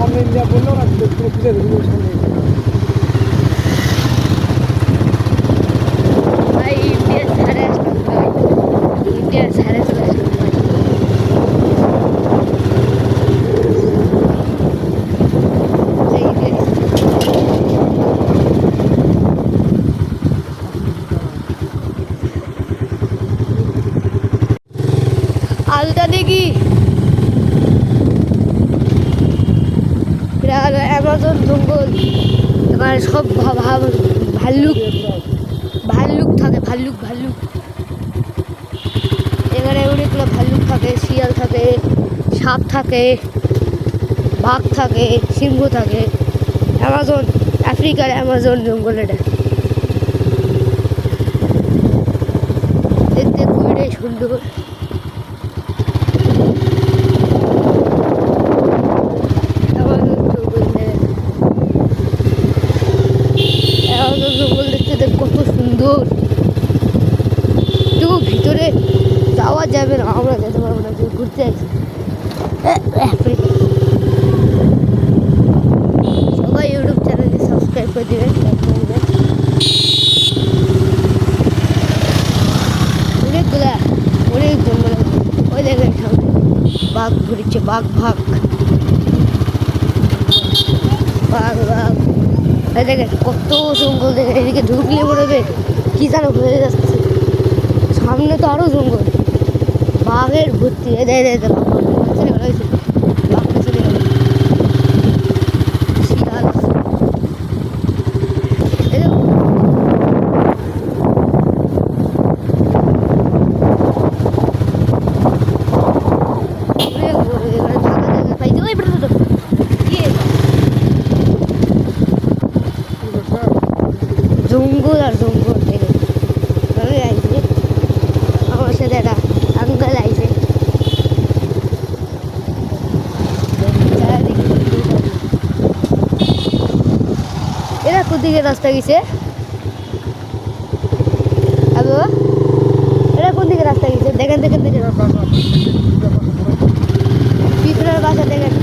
সামনে ইন্ডিয়া বললো না বুঝে দেবো সামনে ভাই ইন্ডিয়া ছাড়ে আসলাম ভাই, ইন্ডিয়া ছাড়ে চলে আসলাম ভাই। আলতা দেখি অ্যামাজন জঙ্গল, এবার সব ভাল্লুক ভাল্লুক থাকে, ভাল্লুক ভাল্লুক এখানে অনেকগুলো ভাল্লুক থাকে, শিয়াল থাকে, সাপ থাকে, বাঘ থাকে, সিংহ থাকে। অ্যামাজন, আফ্রিকার অ্যামাজন জঙ্গল এটা, দেখতে খুবই সুন্দর। জঙ্গল দেখতে কত সুন্দর, একটু ভিতরে যাওয়া যাবে না, আমরা যেতে পারবো না, ঘুরতে আসছি। সবাই ইউটিউব চ্যানেলকে সাবস্ক্রাইব করে দেবেন, লাইক করে দেবেন। অনেকগুলা অনেক জঙ্গল, ওই দেখেন সামনে বাঘ ঘুরছে, বাঘ বাঘ বাঘ বাঘ, এই দেখেন কত জঙ্গল, দেখেন এদিকে ঢুকলে পড়বে কি যেন হয়ে যাচ্ছে। সামনে তো আরো জঙ্গল, বাঘের ভর্তি। বাঘটা চলে গেল, শিয়াল জঙ্গল আর জঙ্গল থেকে আইছে আমার সাথে একটা আঙ্কেল আইছে। এরা কোদিকে রাস্তা গেছে, এরা কোন দিকে রাস্তা গেছে? দেখেন দেখেন দেখেন পিঁপড়ার বাসা, দেখেন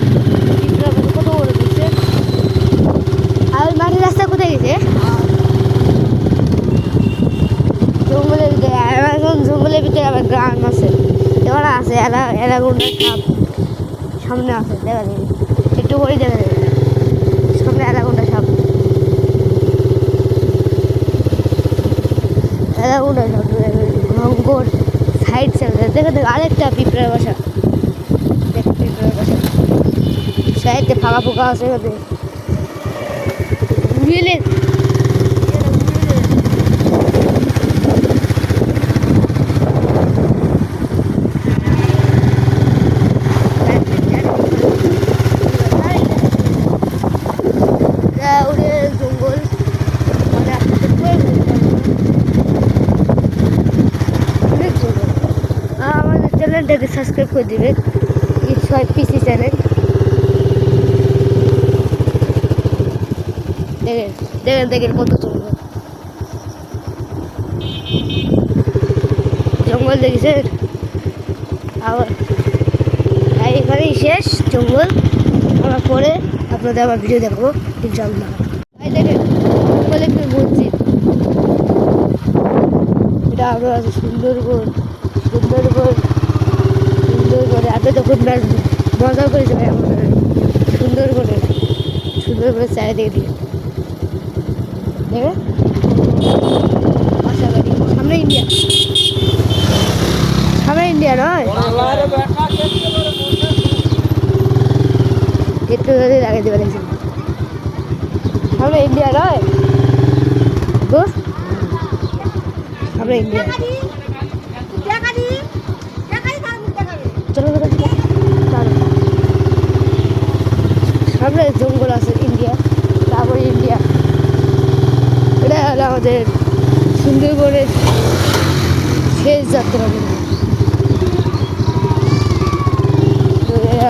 পিঁপড়ার বাসা কত বড় দিচ্ছে। আর ওই মাটির রাস্তা কোথায় গেছে? জঙ্গলের ভিতরে, অ্যামাজন জঙ্গলের ভিতরে আবার গ্রাম আছে, এবার আছে অ্যানাকোন্ডা সাপ সামনে আছে, দেখা যাবে একটু করে দেখা যাবে সামনে অ্যানাকোন্ডা সাপ, অ্যানাকোন্ডা সাপ ভয়ঙ্কর সাইড সাইডে। দেখে দেখ আরেকটা পিঁপড়ার বাসা, দেখ পিঁপড়ার বাসা সাইডে ফাঁকা ফোঁকা আছে, উড়িয়ে জঙ্গল অনেক জঙ্গল। আমাদের চ্যানেলটাকে সাবস্ক্রাইব করে দেবেন, পিসি চ্যানেল। দেখেন দেখেন দেখেন কত জঙ্গল, জঙ্গল দেখেছেন। আবার এখানেই শেষ জঙ্গল, আমরা পরে আপনাদের আবার ভিডিও দেখাবো ইনশাআল্লাহ। ভাই দেখেন জঙ্গলে একটি মসজিদ, এটা আমরা আছে সুন্দরবন, সুন্দরবন সুন্দরবনে আপনি তখন মজা করে যাবে আমাদের সুন্দরবনে, সুন্দরবনের চারিদিকে দিয়ে দেখে বাসা বাড়ি সামনে ইন্ডিয়া, সামনে ইন্ডিয়া নয় একটু লাগাইতে পারেছি, সামনে ইন্ডিয়া নয় দোস্ত, সামনে ইন্ডিয়া। চলো সামনে জঙ্গল আছে ইন্ডিয়া, তারপরে ইন্ডিয়া। এটা হলো আমাদের সুন্দরবনের শেষ যাত্রা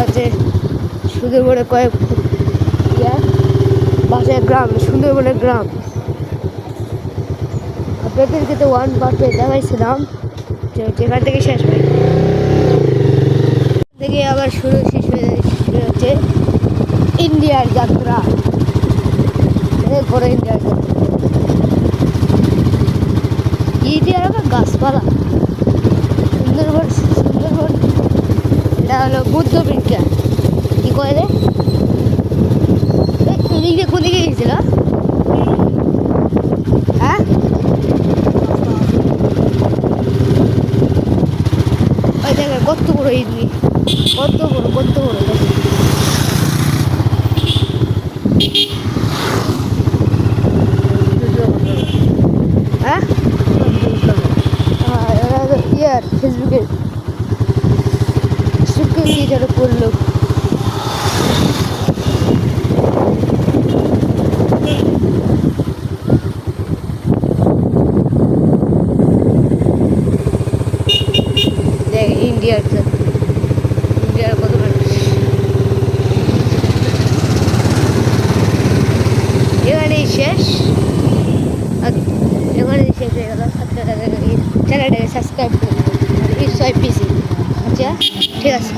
আছে। সুন্দরবনের কয়েক বাসায় গ্রাম, সুন্দরবনের গ্রাম। আপনাদেরকে তো ওয়ান পার্টে দেখাইছিলাম, যেখান থেকে শেষ হয় থেকে আবার শুরু শেষ হয়ে যাচ্ছে। ইন্ডিয়ার যাত্রা, এরপরে ইন্ডিয়ার যাত্রা। ইন্ডিয়ার আবার গাছপালা, সুন্দরবন, সুন্দরবন এটা হলো বুদ্ধ বিজ্ঞান। কি করে রে এদিক দিয়ে কোন দিকে গেছিল? হ্যাঁ ওই জায়গায় কত বড় ইডলি, কত বড় কত বড়। হ্যাঁ ইয়ার ফেসবুকে সুখে যেটা করলো। ইন্ডিয়ার ইন্ডিয়ার কত মানুষ এখানেই শেষ, এখানেই শেষ হয়ে গেল। চ্যানেলটাকে সাবস্ক্রাইব করুন। আচ্ছা ঠিক আছে।